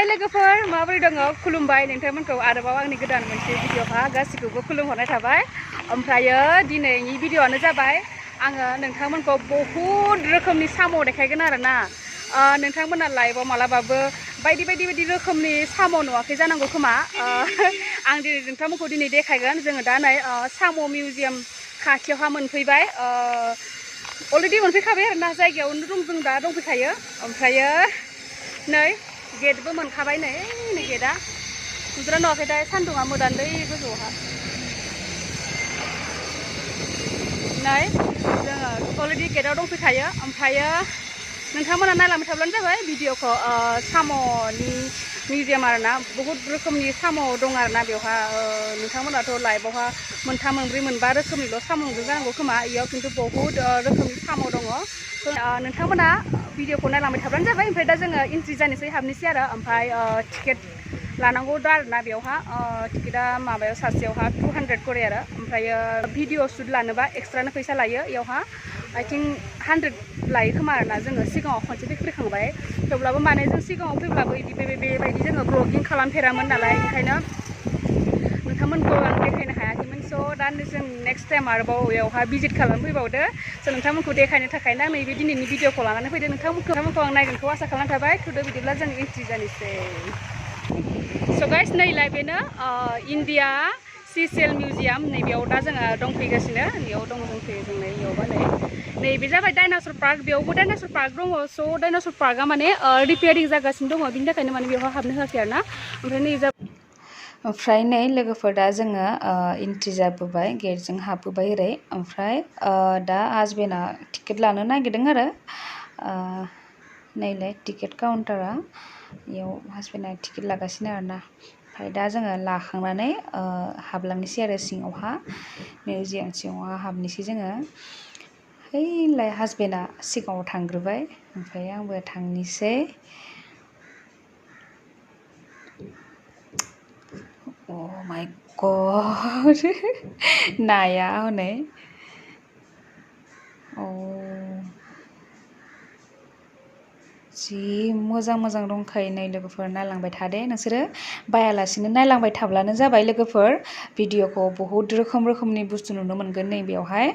हाय लोगोफोर माबोरै दङ खुलुमबाय नोंथांमोनखौ आरोबाव आंनि गोदान मोनसे भिडिअ'हा गासिखौबो खुलुमहरनाय थाबाय ओमफ्रायो दिनैनि भिडिअ'आनो जाबाय आङो नोंथांमोनखौ बहुद रोखोमनि साम' देखायगोन आरोना नोंथांमोना लाइभआव मालाबाबो बायदि रोखोमनि साम' नुवाखै जानांगौ खोमा आं दिनै नोंथांमोनखौ दिनै देखायगोन जोङो दा नै साम' मिउजियाम खाथियावहा मोनफैबाय अलरेडि मोनफैखाबाय आरोना जायगायावनो जों दा दंफैखायो ओमफ्रायो नै गेटबो मोनखाबाय नै गेटआ नुदोंना नुवाखै दा सान्दुङा मोदानलै गोजौआवहा नै जोङो अलरेडि गेटआव दंफैखायो ओमफ्रायो नोंथांमोना नायलांबाय थाब्लानो जाबाय भिडिअखौ साम'नि मिउजियाम आरोना बहुद रोखोमनि साम' दं आरोना बेवहा नोंथांमोनाथ' लाइभआवहा मोनथाम मोनब्रै मोनबा रोखोमनिल' साम' नुदों जानांगौ खोमा इयाव खिन्थु बहुद रोखोमनि साम' दङ नोंथांमोना भिडिअखौ नायलांबाय थाब्लानो जाबाय ओमफ्राय दा जोङो एन्ट्रि जानोसै हाबनोसै आरो ओमफ्राय टिकेट लानांगौ दा आरोना बेवहा टिकेटआ माबायाव सासेयावहा 200 करे आरो ओमफ्रायो भिडिअ शुट लानोबा एक्सट्रानो फैसा लायो इयावहा आइ थिंक 100 लायो खोमा आरोना जोङो सिगाङाव खनसे फैखांबाय थेवब्लाबो माने जों सिगाङाव फैब्लाबो बेबायदि जोङो ब्लगिं खालामफेरामोन नालाय ओंखायनो नोंथांमोनखौ आं देखायनो हायाखैमोन स' दा जों नेक्स्ट टाइम आरोबाव बेयावहा भिजिट खालामफैबावदो स' नोंथांमोनखौ देखायनो थाखायनो आं नैबे दिनैनि भिडिअखौ लानानै फैदो नोंथांमोनखौ आं नायगोनखौ आसा खालामनाय थाबाय थुदो बिदिब्ला जों एन्ट्रि जानोसै स' गाइस नैलाय बेनो इन्डिया सीशेल मिउजियाम नैबेयाव दा जोङो दंफैगासिनो बेयाव दंफैयो जों नैयावबा नैबे जाबाय डाइनासर पार्क बेयावबो डाइनासर पार्क दङ स' डाइनासर पार्कआ माने रिपेयारिं जागासिनो दङ बिनि थाखायनो माने बेवहाय हाबनो होआखै आरोना ओमफ्राय नै लोगोफोर दा जोङो एन्ट्रि जाबोबाय गेटजों हाबबोबाय ओरै ओमफ्राय दा हासबेन्डआ टिकेट लानो नागिरदों आरो नैलाय टिकेट काउन्टारा बेयाव हासबेन्डआ टिकेट लागासिनो आरोना ओमफ्राय दा जोङो लाखांनानै हाबलांनोसै आरो सिङावहा मिउजियाम सिङावहा हाबनोसै जोङो हैलाय हासबेन्डआ सिगाङाव थांग्रोबाय ओमफ्राय आंबो थांनोसै Oh my god नाया हनै जि मोजां दंखायो नै लोगोफोर नायलांबाय थादे नोंसोरो बायालासिनो नायलांबाय थाब्लानो जाबाय लोगोफोर भिडिअखौ बहुद रोखोमनि बुस्थु नुनो मोनगोन नै बेयावहाय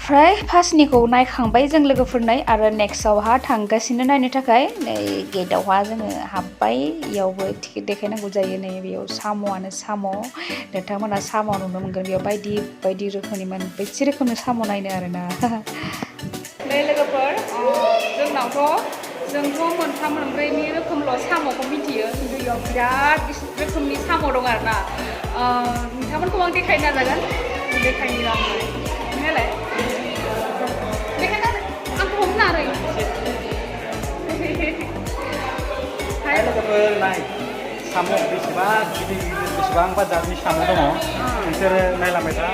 ओमफ्राय फार्स्टनिखौ नायखांबाय जों लोगोफोरनाय आरो नेक्स्टआवहा थांगासिनो नायनो थाखाय नै गेटआवहा जोङो हाबबाय इयावबो टिकेट देखायनांगौ जायो नै बेयाव साम'आनो साम' नोंथांमोना साम' नुनो मोनगोन बेयाव बायदि बायदि रोखोमनि मोनबेसे रोखोमनि साम' नायनो आरोना नै लोगोफोर जोंथ' मोनथाम मोनब्रैनि रोखोमल' साम'खौ मिथियो खिन्थु बेयाव बिराद रोखोमनि साम' दं आरोना नोंथांमोनखौ आं देखायनो नाजागोन देखायनो आङो नालाय देखायनो आंखौ हमनो आरो हाय लोगोफोर नाय साम' बेसेबां गिदिर गिदिर बेसेबांबा जातनि साम' दङ नोंसोरो नायलांबाय था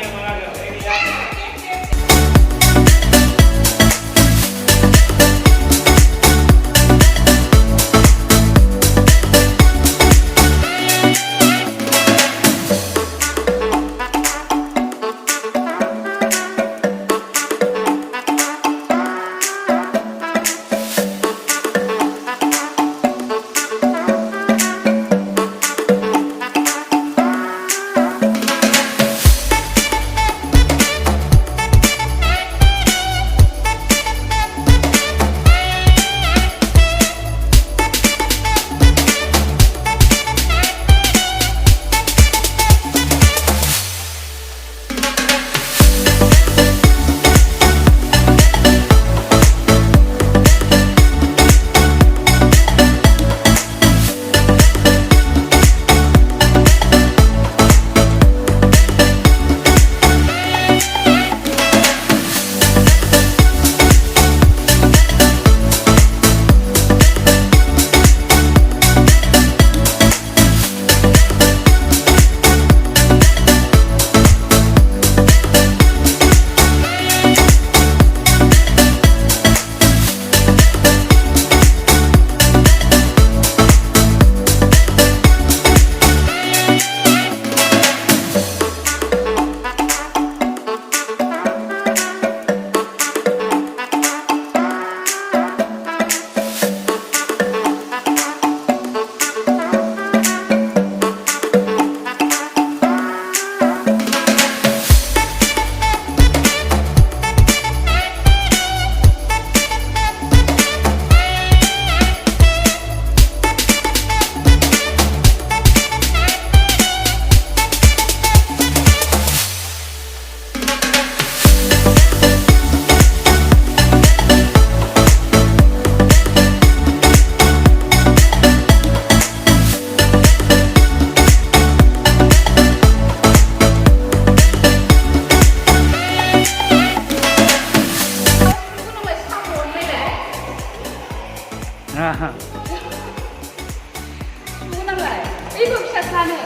Ibu bisa sana.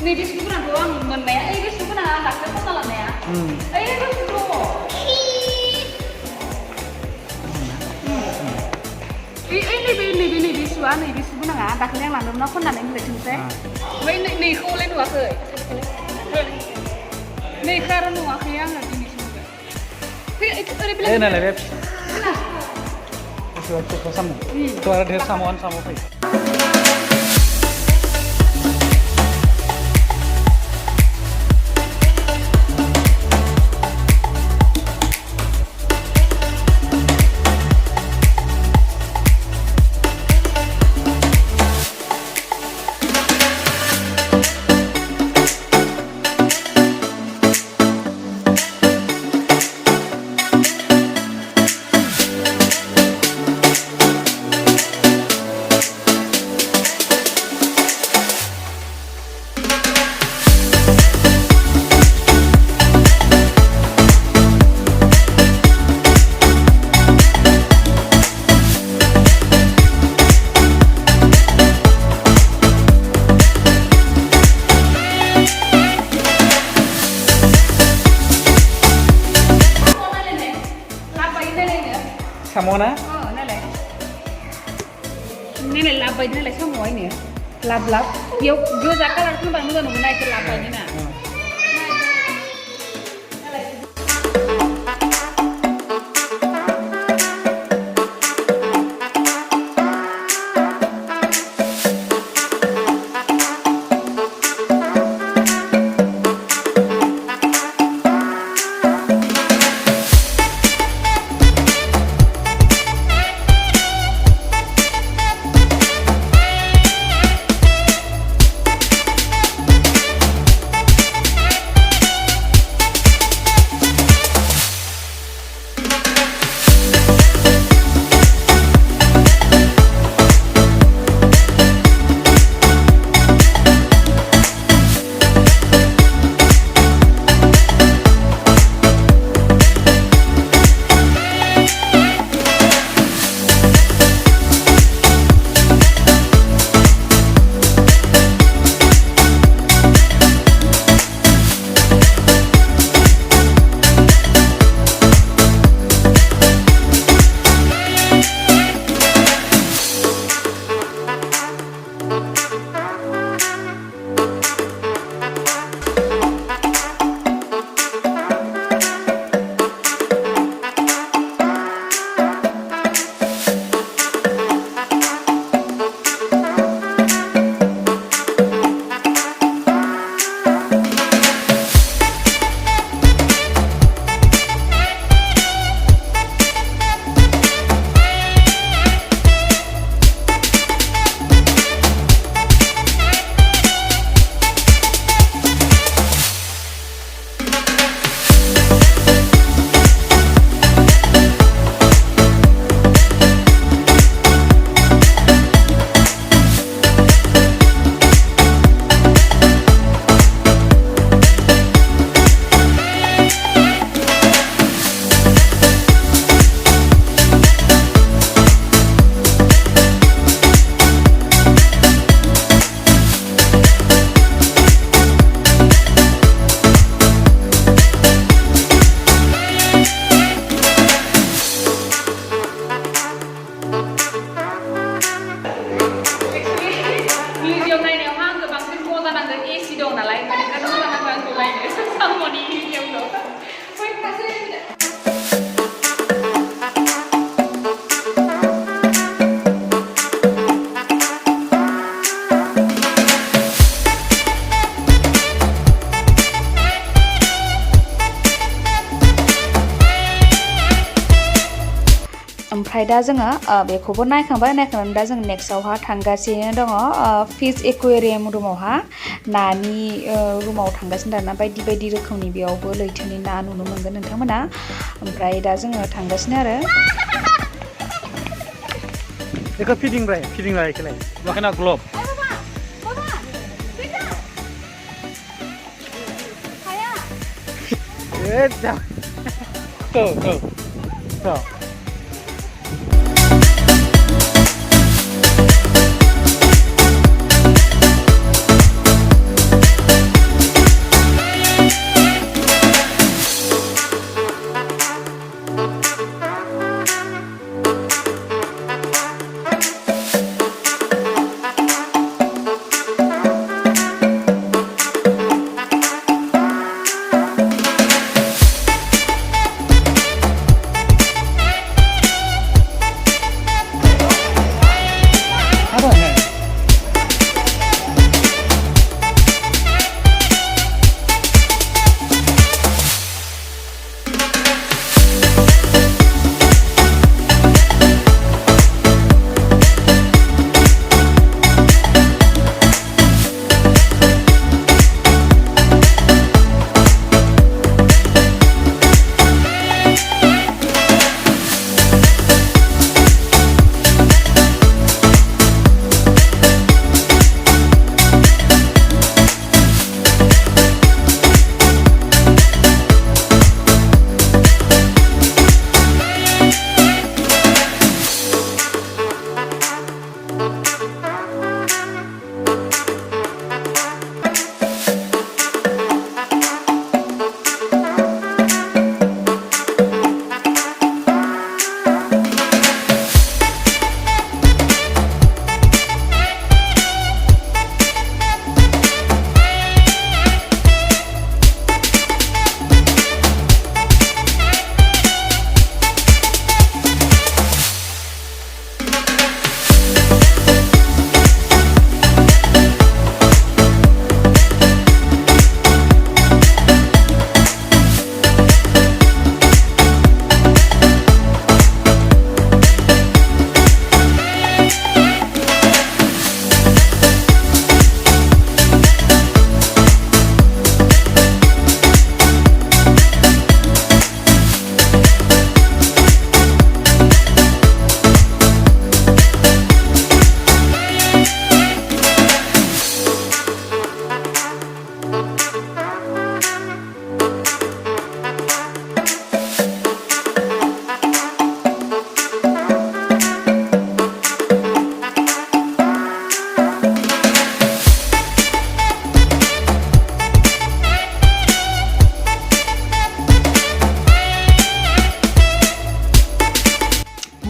Nih di sini kan doang menaya. Di sini kan anak kita salah naya. Di sini doang. Ini di suan ini di sini kan anak yang lalu nak kon nanti mulai cunte. Nih kau lain dua ke. Nih karena dua ke yang lagi di sini. Itu ada bilang. Nah, lebih. Itu sama. Itu ada dari samuan samu pe. Samona? Oh, nalai. Nilai labai nilai semua ini ya. Lab. Yo zakar artinya bangun dan naik ke labai ini na. ओमफ्राय दा जोङो बेखौबो नायखांनानै दा जों नेक्स्टआवहा थांगासिनो दङ fish aquarium रुमावहा नानि रुमाव थांगासिनो आरोना बायदि बायदि रोखोमनि बेयावबो लैथोनि ना नुनो मोनगोन नोंथांमोना ओमफ्राय दा जोङो थांगासिनो आरो बेखौ फिदिंबाय इखौलाय माखाना ग्लब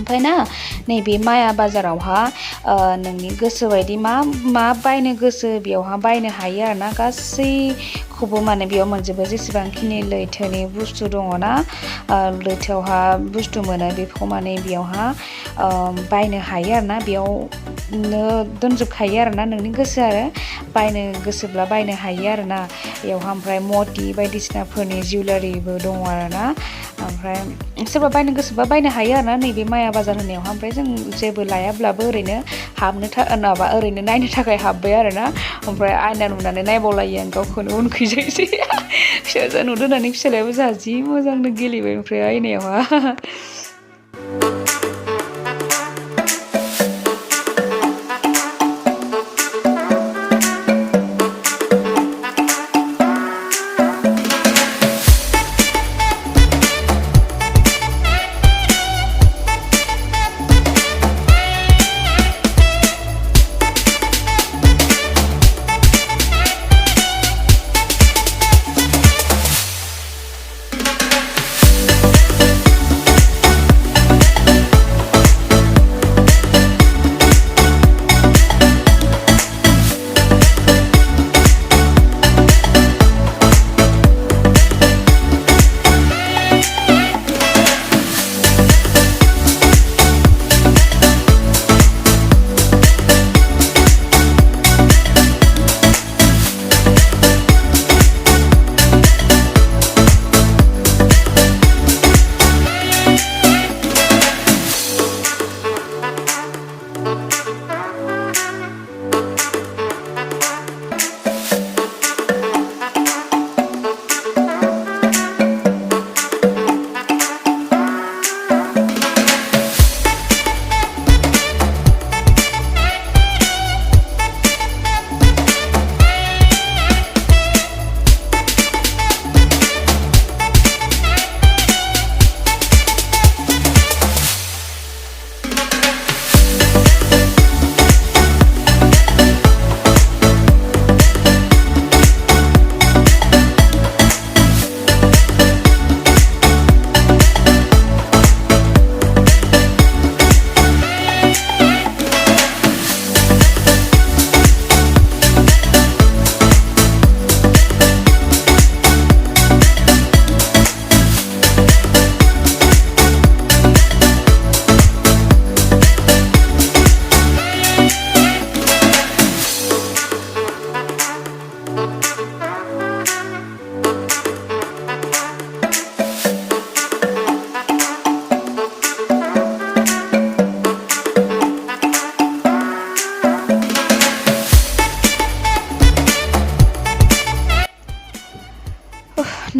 ओमफ्राय ना नैबे माया बाजारावहा नोंनि गोसो बायदि मा बायनो गोसो बेयावहा बायनो हायो आरोना गासैखौबो माने बेयाव मोनजोबो जेसेबांखिनि लैथोनि बुस्थु दङना लैथोआवहा बुस्थु मोनो बेखौ माने बेयावहा बायनो हायो आरोना बेयावनो दोनजोबखायो आरोना नोंनि गोसो आरो बायनो गोसोब्ला बायनो हायो आरोना बेयावहा ओमफ्राय मति बायदिसिनाफोरनि जिउलारिबो दङ आरोना ओमफ्राय सोरबा बायनो गोसोबा बायनो हायो आरोना नैबे माया बाजार होनायावहा ओमफ्राय जों जेबो लायाब्लाबो ओरैनो हाबनो ओरैनो नायनो थाखाय हाबबाय आरोना ओमफ्राय आयना नुनानै नायबावलायो आं गावखौनो उनखैजायसै फिसाजो नुदों होननानै फिसालायाबो जोंहा जि मोजांनो गेलेबाय ओमफ्राय आयनायावहा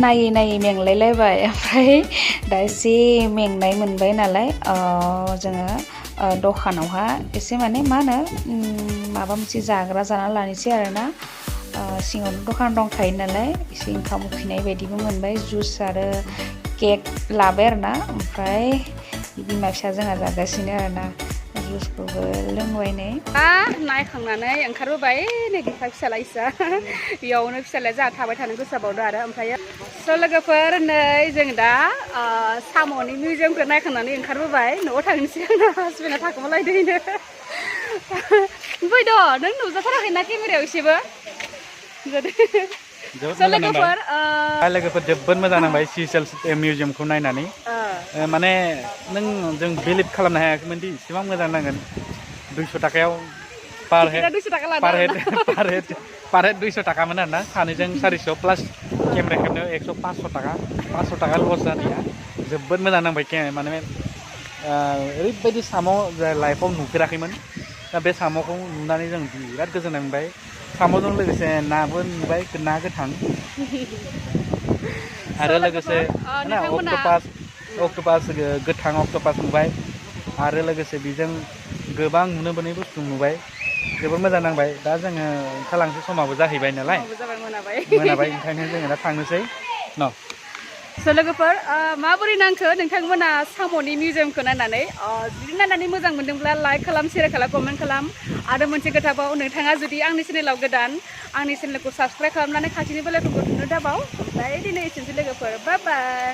नायै नायै मेंलायलायबाय ओमफ्राय दा एसे मेंनाय मोनबाय नालाय जोङो दखानावहा एसे माने मा होनो माबा मोनसे जाग्रा जाना लानोसै आरोना सिङावनो दखान दंखायो नालाय एसे ओंखाम उखैनाय बायदिबो मोनबाय जुस आरो केक लाबाय आरोना ओमफ्राय बिमा फिसा जोंहा जागासिनो आरोना जुसखौबो लोंबाय नै नायखांनानै ओंखारबोबाय नै बिफा फिसाला इसा बेयावनो फिसालाया जोंहा थाबाय थानो गोसोबावदों आरो ओमफ्राय स' लोगोफोर नै जों दा साम'नि मिउजियामखौ नायखांनानै ओंखारबोबाय न'आव थांनोसै आंना हासबेन्डआ थाखोमालायदोंनो फैद' नों नुजाथाराखैना केमेरायाव एसेबो लोगोफोर जोबोद मोजां नांबाय सिशेल मिउजियामखौ नायनानै माने जों बिलिभ खालामनो हायाखैमोन दि इसेबां मोजां नांगोन 200 टाकायाव पार हेड 200 टाकामोन आरोना सानैजों 400 प्लास केमेरा खेबनायाव 500 टाका लस जानाया जोबोद मोजां नांबाय माने ओरैबायदि साम' लाइफआव नुफेराखैमोन दा बे साम'खौ नुनानै जों बिराद गोजोननाय मोनबाय साम'जों लोगोसे नाबो नुबाय ना गोथां आरो लोगोसे अक्ट'पास गोथां अक्ट'पास नुबाय आरो लोगोसे बेजों गोबां नुनो मोनै बुस्थु नुबाय जोबोद मोजां नांबाय दा जोङो ओंखारलांसै समाबो जाहैबाय नालाय मोनाबाय ओंखायनो जोङो दा थांनोसै न' स' लोगोफोर माबोरै नांखो नोंथांमोना साम'नि मिउजियामखौ नायनानै जुदि नायनानै मोजां मोनदोंब्ला लाइक खालाम शेयार खालाम कमेन्ट खालाम आरो मोनसे खोथाबाव नोंथाङा जुदि आंनि चेनेलाव गोदान आंनि चेनेलखौ साबस्क्राइब खालामनानै खाथिनि बेलाइखौ थुनो दाबाव ओमफ्राय दिनै एसेनोसै लोगोफोर बाय बाय